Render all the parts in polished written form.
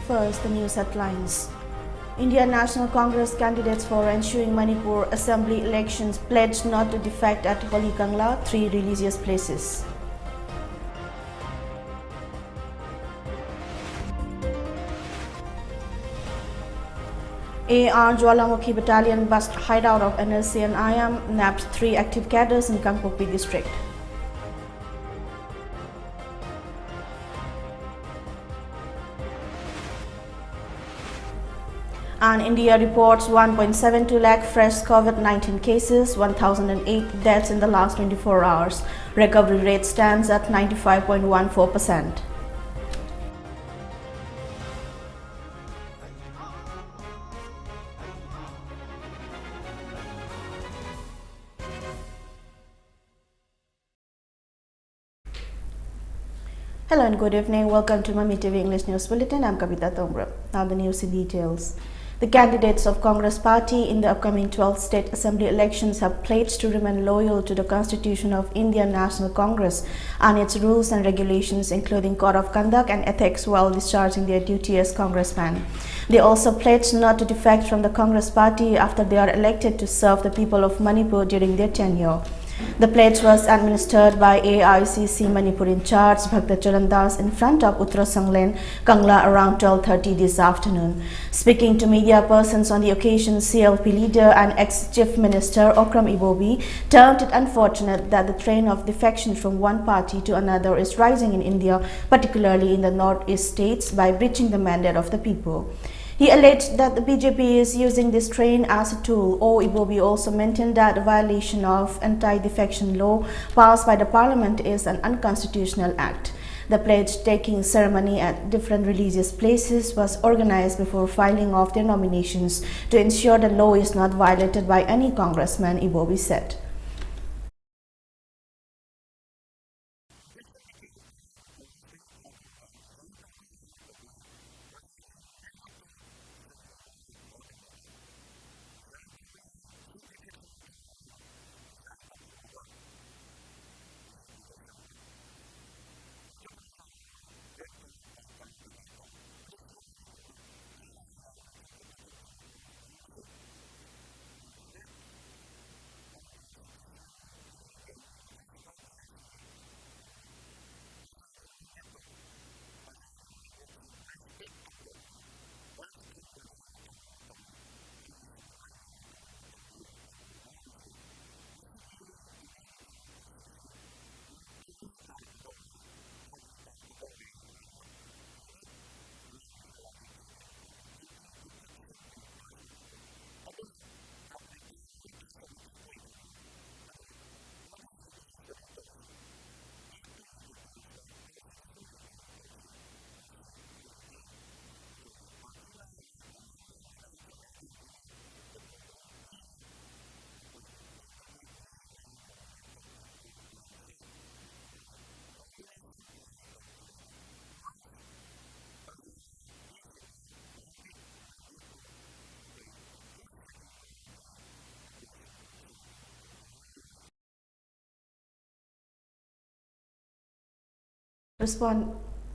First, the news headlines. Indian National Congress candidates for ensuing Manipur Assembly elections pledged not to defect at Holy Kangla, 3 religious places. AR Jwalamukhi Battalion bust hideout of NLC and IAM, nabbed 3 active cadres in Kangpokpi district. And India reports 1.72 lakh fresh COVID-19 cases, 1,008 deaths in the last 24 hours. Recovery rate stands at 95.14%. Hello and good evening. Welcome to Mami TV English News Bulletin. I'm KABITA TONGBRAM. Now the news in details. The candidates of Congress Party in the upcoming 12th State Assembly elections have pledged to remain loyal to the Constitution of Indian National Congress and its rules and regulations, including Code of Conduct and Ethics, while discharging their duty as congressmen. They also pledged not to defect from the Congress Party after they are elected to serve the people of Manipur during their tenure. The pledge was administered by AICC Manipur in charge Bhakta Charandas in front of Uttara Sanglen, Kangla around 12:30 this afternoon. Speaking to media persons on the occasion, CLP leader and ex-Chief Minister Okram Ibobi termed it unfortunate that the trend of defection from one party to another is rising in India, particularly in the northeast states, by breaching the mandate of the people. He alleged that the BJP is using this train as a tool. Ibobi also maintained that the violation of anti-defection law passed by the parliament is an unconstitutional act. The pledge-taking ceremony at different religious places was organized before filing of their nominations to ensure the law is not violated by any congressman, Ibobi said.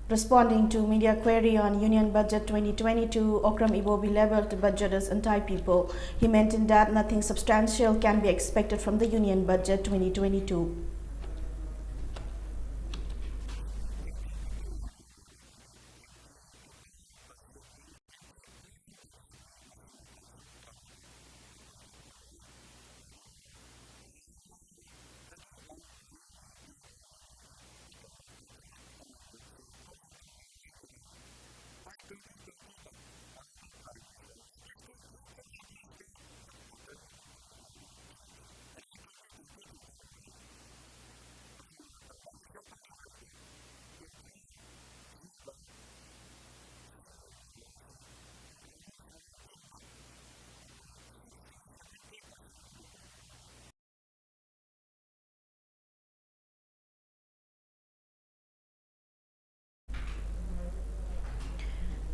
Responding to media query on Union Budget 2022, Okram Ibobi labeled the budget as anti-people. He maintained that nothing substantial can be expected from the Union Budget 2022.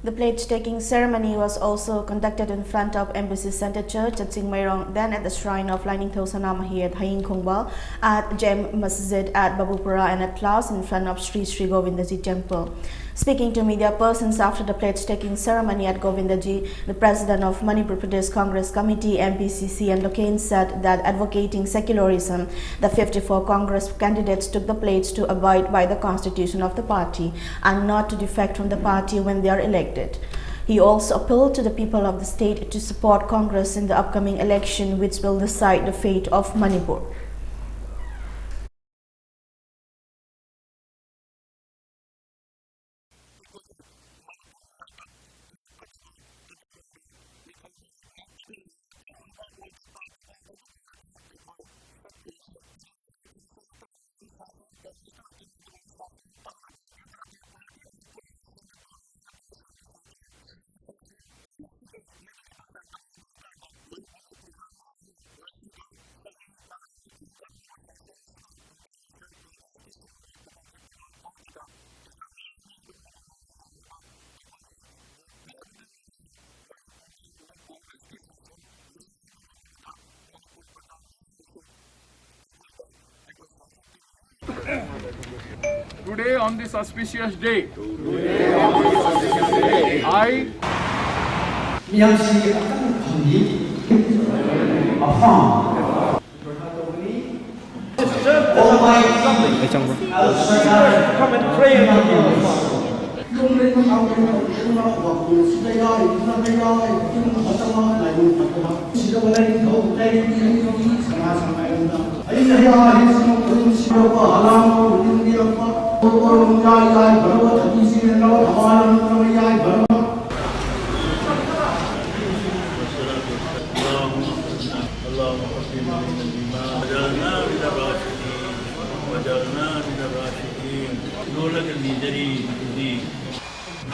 The pledge-taking ceremony was also conducted in front of Embassy Center Church at Singmairong, then at the shrine of Lining Thosana Mahi at Haing Khongba, at Jem Masjid at Babupura, and at last in front of Sri Sri Govindaji Temple. Speaking to media persons after the pledge-taking ceremony at Govindaji, the president of Manipur Pradesh Congress Committee MPCC and Lokain said that advocating secularism, the 54 Congress candidates took the pledge to abide by the constitution of the party and not to defect from the party when they are elected. He also appealed to the people of the state to support Congress in the upcoming election, which will decide the fate of Manipur. Today on this auspicious day, I come and pray with you.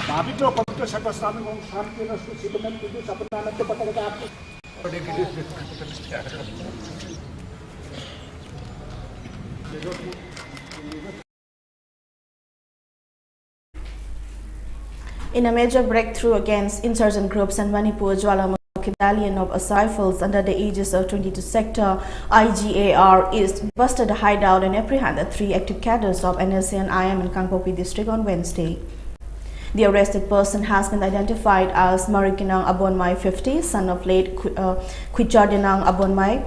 Pavitra pavitra sakasthana om shanti rastu sibanan tudu sapananatya patagata. In a major breakthrough against insurgent groups and Manipur, Jwalamukhi Battalion of rifles under the aegis of 22 Sector IGAR East busted a hideout and apprehended 3 active cadres of NSA and IM in Kangpopi district on Wednesday. The arrested person has been identified as Marikinang Abonmai 50, son of late Kwijardinang Abonmai,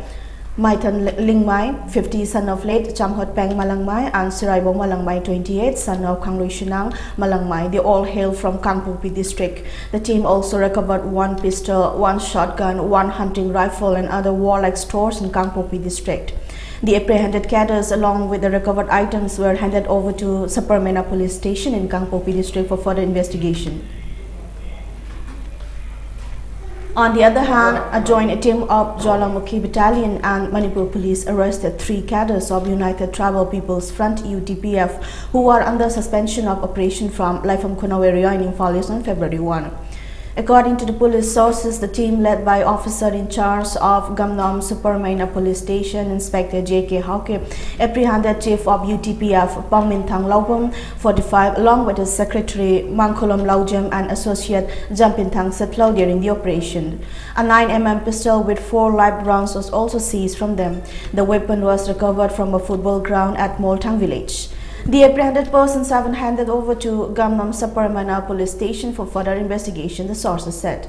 Maitan Lingmai 50, son of late Chamhot Peng Malangmai, and Siraibong Malangmai 28, son of Kangrishinang Malangmai. They all hail from Kangpopi district. The team also recovered 1 pistol, 1 shotgun, 1 hunting rifle and other warlike stores in Kangpopi district. The apprehended cadres along with the recovered items were handed over to Saparmena police station in Kangpopi district for further investigation. On the other hand, a joint team of Jwalamukhi Battalion and Manipur Police arrested 3 cadres of United Tribal People's Front UTPF who are under suspension of operation from Laifam Khunau area in Imphal East on February 1. According to the police sources, the team led by officer in charge of Gamnom Supermaina Police Station, Inspector J.K. Hauke, apprehended Chief of UTPF Pangminthang Laupam, 45, along with his secretary Mangkolom Laujem and associate Jampinthang Setlau during the operation. A 9mm pistol with 4 live rounds was also seized from them. The weapon was recovered from a football ground at Moltang village. The apprehended persons have been handed over to Gamnam Saparamana police station for further investigation, the sources said.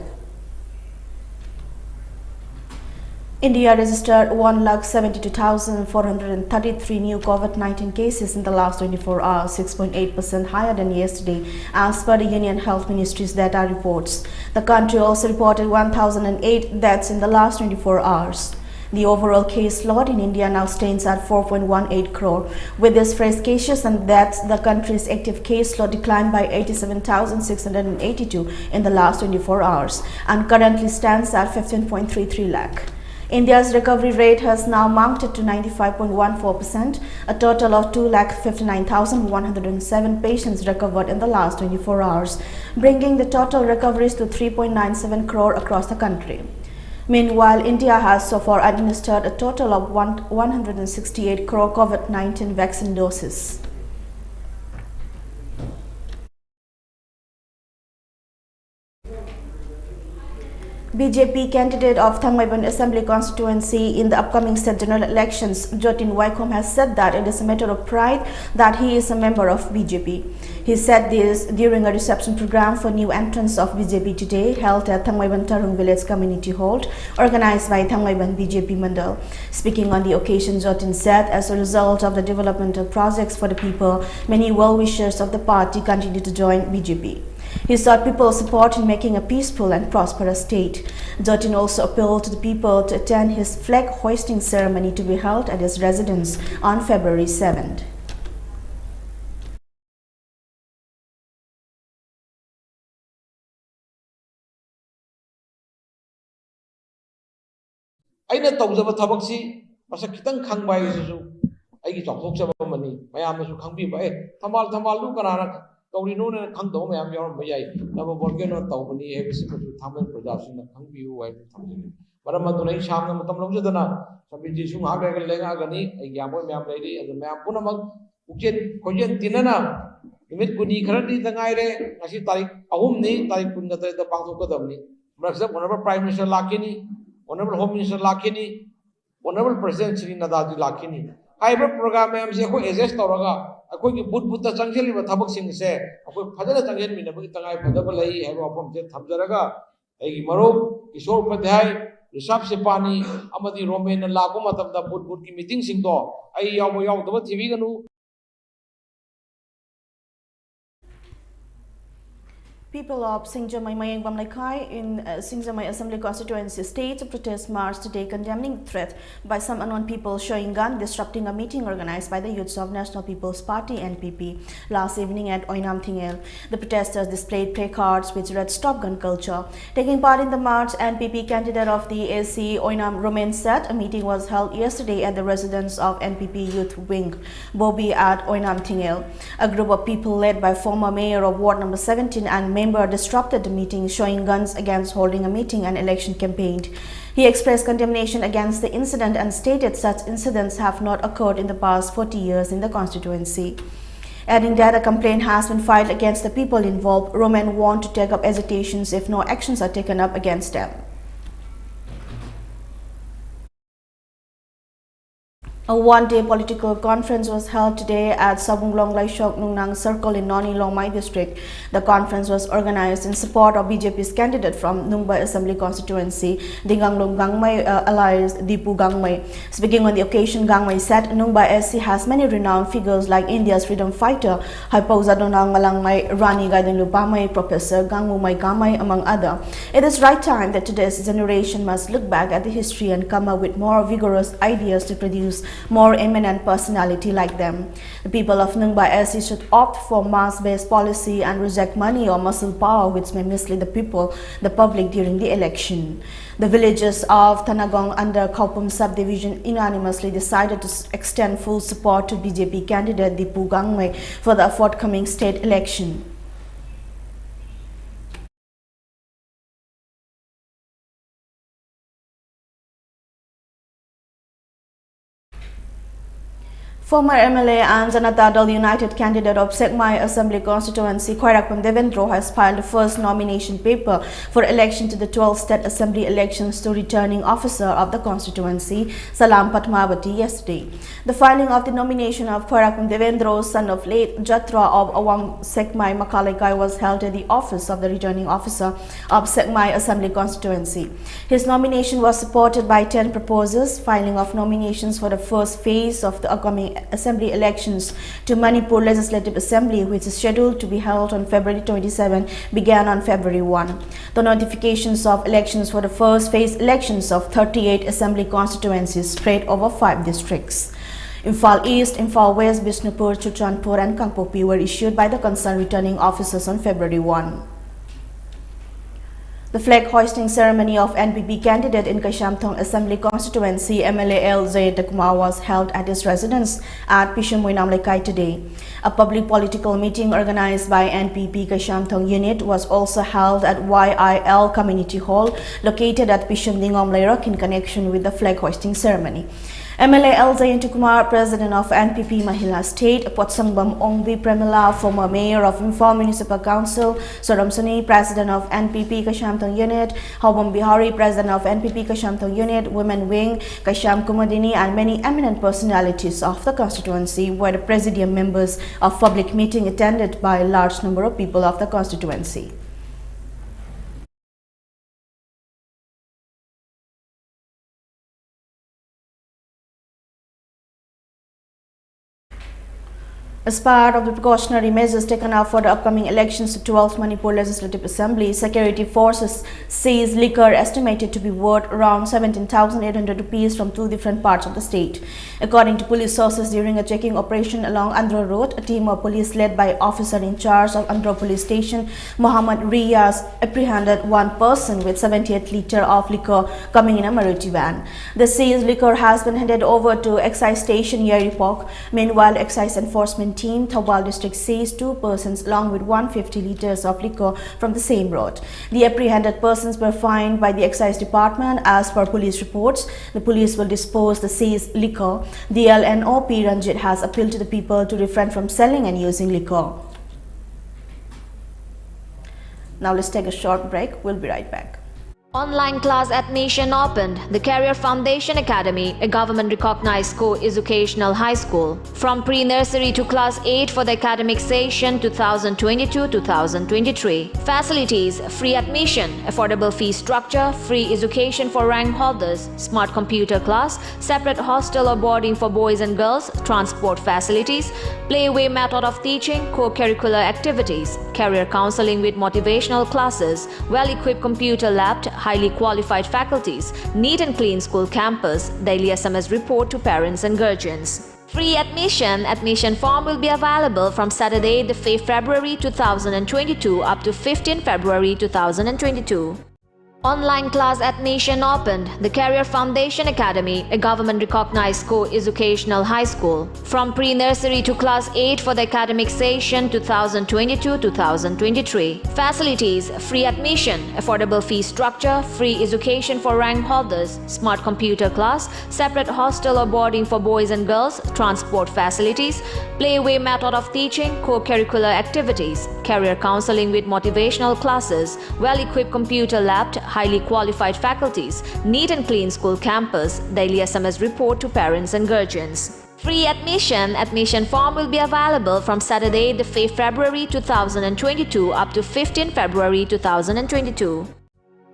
India registered 1,72,433 new COVID-19 cases in the last 24 hours, 6.8% higher than yesterday, as per the Union Health Ministry's data reports. The country also reported 1,008 deaths in the last 24 hours. The overall case load in India now stands at 4.18 crore. With these fresh cases and deaths, the country's active case load declined by 87,682 in the last 24 hours and currently stands at 15.33 lakh. India's recovery rate has now mounted to 95.14%. A total of 2,59,107 patients recovered in the last 24 hours, bringing the total recoveries to 3.97 crore across the country. Meanwhile, India has so far administered a total of 168 crore COVID-19 vaccine doses. BJP candidate of Thangmaiban Assembly constituency in the upcoming state general elections, Jotin Waikom, has said that it is a matter of pride that he is a member of BJP. He said this during a reception program for new entrants of BJP today held at Thangmaiban Tarung Village Community Hall, organized by Thangmaiban BJP Mandal. Speaking on the occasion, Jotin said, as a result of the developmental projects for the people, many well-wishers of the party continue to join BJP. He sought people's support in making a peaceful and prosperous state. Jotin also appealed to the people to attend his flag hoisting ceremony to be held at his residence on February 7th. ꯑꯩꯅ ꯇꯧꯖꯕ ꯊꯕꯛꯁꯤ ꯃꯁꯛ ꯈꯤꯇꯪ ꯈꯪꯕ ꯍꯥꯏꯁꯤꯁꯨ ꯑꯩꯒꯤ ꯆꯥꯎꯊꯣꯛꯆꯕ ꯑꯃꯅꯤ ꯃꯌꯥꯝꯅꯁꯨ ꯈꯪꯕꯤꯕ ꯊꯝꯕꯥꯜꯗꯨ ꯀꯅꯥꯅ ꯇꯧꯔꯤꯅꯣꯅ ꯈꯪꯗꯕ ꯃꯌꯥꯝ ꯌꯥꯎꯔꯝꯕ ꯌꯥꯏ ꯅꯕꯕꯣꯔꯒꯦꯅ ꯇꯧꯕꯅꯤ ꯍꯥꯏꯕꯁꯤꯃꯁꯨ ꯊꯥꯡꯃꯩ ꯄ꯭ꯔꯖꯥꯁꯤꯡꯅ ꯈꯪꯕꯤꯌꯨ ꯍꯥꯏꯕ ꯊꯝꯖꯒꯦ ꯃꯔꯝ ꯑꯗꯨꯅ ꯑꯩ ꯁꯥꯡꯅ ꯃꯇꯝ ꯂꯧꯖꯗꯅ ꯁꯃꯤꯇꯤꯁꯨ ꯉꯥꯏꯍꯥꯛ ꯂꯩꯔꯒ ꯂꯦꯡꯉꯛꯑꯒꯅꯤ ꯑꯩꯒꯤ ꯌꯥꯝꯕꯣꯏ ꯃꯌꯥꯝ ꯂꯩꯔꯤ ꯑꯗꯨ ꯃꯌꯥꯝ ꯄꯨꯝꯅꯃꯛ ꯄꯨꯛꯆꯦꯟ ꯈꯣꯏꯖꯦꯟ ꯇꯤꯟꯅꯅ ꯅꯨꯃꯤꯠ ꯀꯨꯟꯅꯤ ꯈꯔꯅꯤꯗ ꯉꯥꯏꯔꯦ ꯉꯁꯤ ꯇꯥꯔꯤꯛ 3ꯅꯤ ꯇꯥꯔꯤꯛ 19ꯗ ꯄꯥꯡꯊꯣꯛꯀꯗꯕꯅꯤ ꯃꯔꯛꯁꯤꯗ honourable prime minister ꯂꯥꯛꯈꯤꯅꯤ honourable home minister ꯂꯥꯛꯈꯤꯅꯤ honourable president Shri ꯅꯥꯗꯥꯖꯤ ꯂꯥꯛꯈꯤꯅꯤ ꯍꯥꯏꯔꯤꯕ ꯄ꯭ꯔꯣꯒ꯭ꯔꯥꯝ ꯃꯌꯥꯝꯁꯦ ꯑꯩꯈꯣꯏ ꯑꯦꯗꯖꯁ ꯇꯧꯔꯒ ꯑꯩꯈꯣꯏꯒꯤ ꯕꯨꯠꯇ ꯆꯪꯁꯤꯜꯂꯤꯕ ꯊꯕꯛꯁꯤꯡꯁꯦ ꯑꯩꯈꯣꯏ ꯐꯖꯅ ꯆꯪꯁꯤꯟꯃꯤꯟꯅꯕꯒꯤ ꯇꯉꯥꯏꯐꯗꯕ ꯂꯩ ꯍꯥꯏꯕ ꯋꯥꯐꯝꯁꯦ ꯊꯝꯖꯔꯒ ꯑꯩꯒꯤ ꯃꯔꯨꯞ ꯀꯤꯁꯣꯔ ꯎꯄꯥꯙ꯭ꯌꯥꯏ ꯔꯤꯁꯥꯞ ꯁꯤꯄꯥꯅꯤ ꯑꯃꯗꯤ ꯔꯣꯃꯦꯟꯅ ꯂꯥꯛꯄ ꯃꯇꯝꯗ ꯕꯨꯠꯀꯤ ꯃꯤꯇꯤꯡꯁꯤꯡꯗꯣ ꯑꯩ ꯌꯥꯎꯕ ꯌꯥꯎꯗꯕ ꯊꯤꯕꯤꯒꯅꯨ. People of Singjamai Mayengbam Laikai in Singjamai Assembly constituency staged a protest march today condemning the threat by some unknown people showing gun disrupting a meeting organized by the youths of National People's Party (NPP) last evening at Oinam Thingel. The protesters displayed placards which read "Stop Gun Culture." Taking part in the march, NPP candidate of the AC Oinam Romain said a meeting was held yesterday at the residence of NPP Youth Wing Bobby at Oinam Thingel. A group of people led by former mayor of Ward number 17 and member disrupted the meeting, showing guns against holding a meeting and election campaign. He expressed condemnation against the incident and stated such incidents have not occurred in the past 40 years in the constituency. Adding that a complaint has been filed against the people involved, Roman warned to take up agitations if no actions are taken up against them. A one-day political conference was held today at Sabunglong Laishok Nungnang Circle in Noni Longmai district. The conference was organized in support of BJP's candidate from Nungba Assembly constituency, Dinganglong Gangmai Alliance Dipu Gangmai. Speaking on the occasion, Gangmai said Nungba SC has many renowned figures like India's freedom fighter, Haipoza Donang Malangmai, Rani Gaiden Lupamai, Professor Gangmumai Gamai, among others. It is right time that today's generation must look back at the history and come up with more vigorous ideas to produce more eminent personality like them. The people of Nungba SC should opt for mass-based policy and reject money or muscle power which may mislead the public during the election. The villagers of Tanagong under Kaupum subdivision unanimously decided to extend full support to BJP candidate Dipu Gangmai for the forthcoming state election. Former MLA and Janata Dal United candidate of Sekmai Assembly constituency Khairakpam Devendro has filed the first nomination paper for election to the 12th State Assembly elections to returning officer of the constituency, Salam Patmavati, yesterday. The filing of the nomination of Khairakpam Devendro, son of late Jatra of Awang Sekmai Makalaikai, was held at the office of the returning officer of Sekmai Assembly constituency. His nomination was supported by 10 proposers. Filing of nominations for the first phase of the upcoming Assembly elections to Manipur Legislative Assembly, which is scheduled to be held on February 27, began on February 1. The notifications of elections for the first phase elections of 38 Assembly constituencies spread over 5 districts. Imphal East, Imphal West, Bishnupur, Chuchanpur and Kangpopi were issued by the concerned returning officers on February 1. The flag hoisting ceremony of NPP candidate in Kaishamthong Assembly constituency MLA L. Zayatakumar was held at his residence at Pishamoinam Laikai today. A public political meeting organized by NPP Kaishamthong unit was also held at YIL Community Hall located at Pishamdingom Lairok in connection with the flag hoisting ceremony. MLA L. Jayantikumar, President of NPP Mahila State, Potsangbam Ongbi Premila, former Mayor of Imphal Municipal Council, Soramsani, President of NPP Kashamtong Unit, Hobam Bihari, President of NPP Kashamtong Unit, Women Wing, Kasham Kumadini, and many eminent personalities of the constituency were the presidium members of public meeting attended by a large number of people of the constituency. As part of the precautionary measures taken up for the upcoming elections to 12th Manipur Legislative Assembly, security forces seized liquor estimated to be worth around 17,800 rupees from two different parts of the state. According to police sources, during a checking operation along Andhra Road, a team of police led by officer in charge of Andhra Police Station, Muhammad Riyaz, apprehended one person with 78 litre of liquor coming in a Maruti van. The seized liquor has been handed over to Excise Station Yeripok. Meanwhile, Excise Enforcement Team Thawal District seized two persons along with 150 litres of liquor from the same road. The apprehended persons were fined by the Excise Department. As per police reports, the police will dispose the seized liquor. The LNOP Ranjit has appealed to the people to refrain from selling and using liquor. Now let's take a short break. We'll be right back. Online class admission opened. The Career Foundation Academy, a government-recognized co-educational high school, from pre-nursery to class 8 for the academic session 2022-2023. Facilities: free admission, affordable fee structure, free education for rank holders, smart computer class, separate hostel or boarding for boys and girls, transport facilities, playway method of teaching, co-curricular activities, career counseling with motivational classes, well-equipped computer lab, highly qualified faculties, neat and clean school campus, daily SMS report to parents and guardians. Free admission. Admission form will be available from Saturday, the 5th February 2022 up to 15th February 2022. Online class admission opened. The Career Foundation Academy, a government-recognized co-educational high school, from pre-nursery to class 8 for the academic session 2022-2023. Facilities: free admission, affordable fee structure, free education for rank holders, smart computer class, separate hostel or boarding for boys and girls, transport facilities, playway method of teaching, co-curricular activities, career counseling with motivational classes, well-equipped computer lab, highly qualified faculties, neat and clean school campus, daily SMS report to parents and guardians. Free admission. Admission form will be available from Saturday, the 5th February 2022 up to 15th February 2022.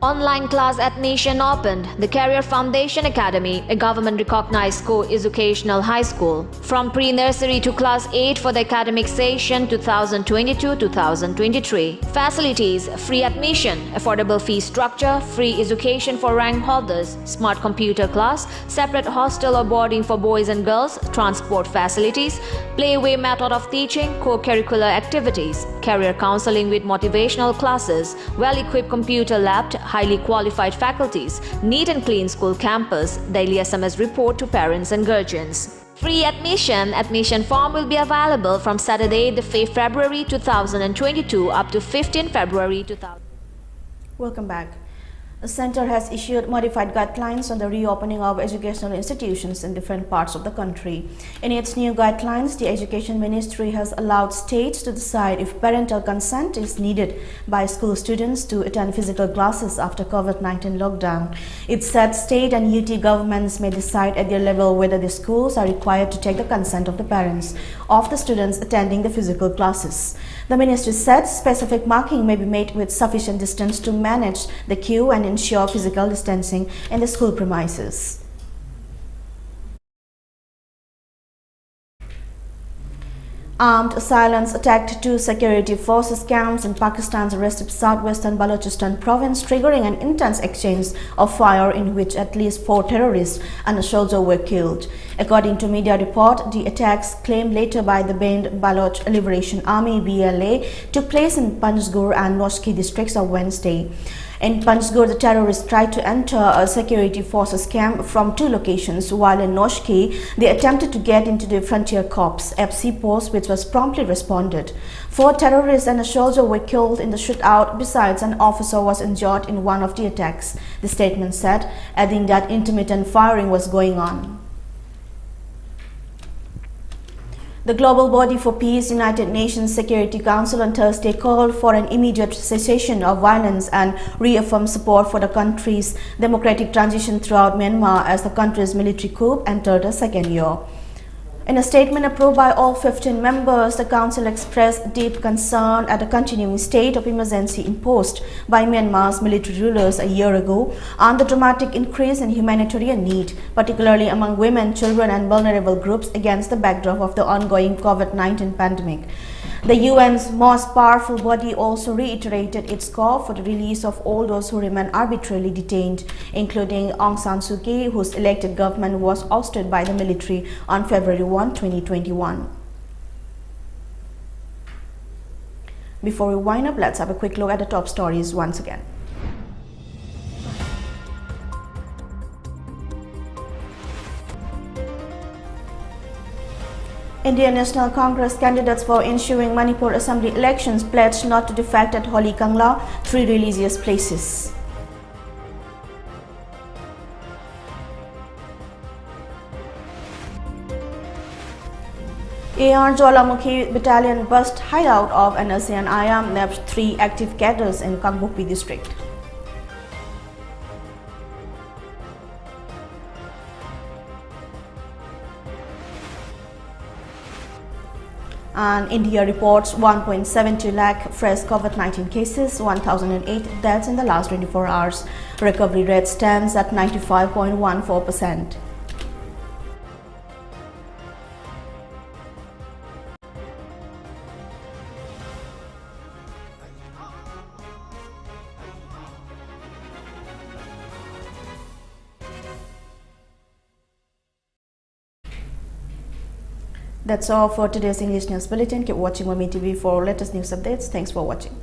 Online class admission opened. The Career Foundation Academy, a government-recognized co-educational high school, from pre-nursery to class 8 for the academic session 2022-2023. Facilities: free admission, affordable fee structure, free education for rank holders, smart computer class, separate hostel or boarding for boys and girls, transport facilities, playway method of teaching, co-curricular activities, career counseling with motivational classes, well-equipped computer lab, highly qualified faculties, neat and clean school campus, daily SMS report to parents and guardians. Free admission. Admission form will be available from Saturday, the 5th February 2022 up to 15th February 2022. Welcome back. The center has issued modified guidelines on the reopening of educational institutions in different parts of the country. In its new guidelines, the Education Ministry has allowed states to decide if parental consent is needed by school students to attend physical classes after COVID-19 lockdown. It said state and UT governments may decide at their level whether the schools are required to take the consent of the parents of the students attending the physical classes. The ministry said specific marking may be made with sufficient distance to manage the queue and ensure physical distancing in the school premises. Armed assailants attacked two security forces camps in Pakistan's arrested southwestern Balochistan province, triggering an intense exchange of fire in which at least 4 terrorists and a soldier were killed. According to media report, the attacks, claimed later by the Band Baloch Liberation Army (BLA), took place in Panjgur and Noshki districts on Wednesday. In Panjgur, the terrorists tried to enter a security forces camp from 2 locations, while in Noshki, they attempted to get into the Frontier Corps FC post, which was promptly responded. 4 terrorists and a soldier were killed in the shootout. Besides, an officer was injured in one of the attacks, the statement said, adding that intermittent firing was going on. The global body for peace, United Nations Security Council, on Thursday called for an immediate cessation of violence and reaffirmed support for the country's democratic transition throughout Myanmar as the country's military coup entered a second year. In a statement approved by all 15 members, the Council expressed deep concern at the continuing state of emergency imposed by Myanmar's military rulers a year ago and the dramatic increase in humanitarian need, particularly among women, children and vulnerable groups against the backdrop of the ongoing COVID-19 pandemic. The UN's most powerful body also reiterated its call for the release of all those who remain arbitrarily detained, including Aung San Suu Kyi, whose elected government was ousted by the military on February 1, 2021. Before we wind up, let's have a quick look at the top stories once again. Indian National Congress candidates for ensuing Manipur Assembly elections pledged not to defect at Holi Kangla, 3 religious places. AR Jawalamukhi Battalion bust hideout of an ASEAN IAM nabbed 3 active cadres in Kangbupi district. And India reports 1.72 lakh fresh COVID-19 cases, 1,008 deaths in the last 24 hours. Recovery rate stands at 95.14%. That's all for today's English News Bulletin. Keep watching Mami TV for latest news updates. Thanks for watching.